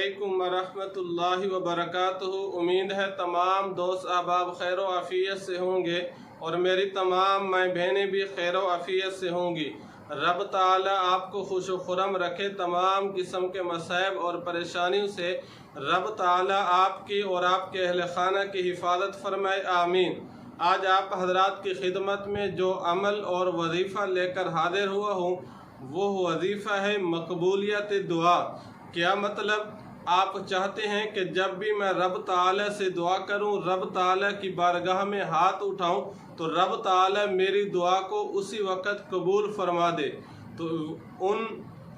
अलैकुम वरहमतुल्लाहि वबरकातुहू। उम्मीद है तमाम दोस्त अहबाब खैर व आफियत से होंगे और मेरी तमाम माँ बहनें भी खैर व आफियत से होंगी। रब ताला आपको खुश व खुरम रखे, तमाम किस्म के मसाइब और परेशानियों से रब ताला आपकी और आपके अहल खाना की हिफाजत फरमाए, आमीन। आज आप हजरात की खिदमत में जो अमल और वजीफ़ा लेकर हाजिर हुआ हूँ वो वजीफ़ा है मकबूलियत दुआ। क्या मतलब? आप चाहते हैं कि जब भी मैं रब ताला से दुआ करूं, रब ताला की बारगाह में हाथ उठाऊं तो रब ताला मेरी दुआ को उसी वक़्त कबूल फरमा दे। तो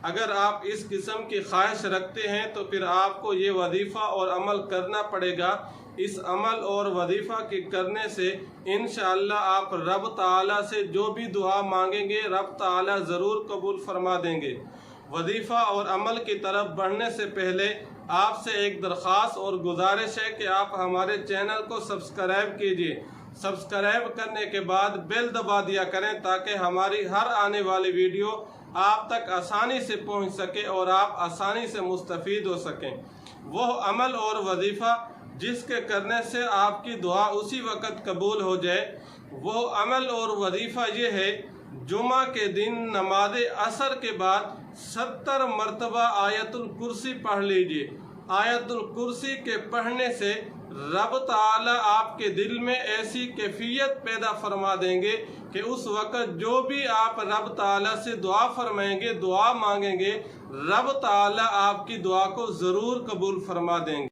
अगर आप इस किस्म की ख्वाहिश रखते हैं तो फिर आपको ये वजीफ़ा और अमल करना पड़ेगा। इस अमल और वजीफ़ा के करने से इंशाअल्लाह आप रब ताला से जो भी दुआ मांगेंगे रब ताला ज़रूर कबूल फरमा देंगे। वजीफ़ा और अमल की तरफ बढ़ने से पहले आपसे एक दरख्वास्त और गुजारिश है कि आप हमारे चैनल को सब्सक्राइब कीजिए। सब्सक्राइब करने के बाद बेल दबा दिया करें ताकि हमारी हर आने वाली वीडियो आप तक आसानी से पहुंच सके और आप आसानी से मुस्तफ़ीद हो सकें। वो अमल और वजीफ़ा जिसके करने से आपकी दुआ उसी वक़्त कबूल हो जाए, वो अमल और वजीफ़ा ये है, जुमा के दिन नमाज असर के बाद 70 मरतबा आयतुल कुर्सी पढ़ लीजिए। आयतुल कुर्सी के पढ़ने से रब ताला आपके दिल में ऐसी कैफियत पैदा फरमा देंगे कि उस वक़्त जो भी आप रब ताला से दुआ फरमाएंगे, दुआ मांगेंगे, रब ताला आपकी दुआ को ज़रूर कबूल फरमा देंगे।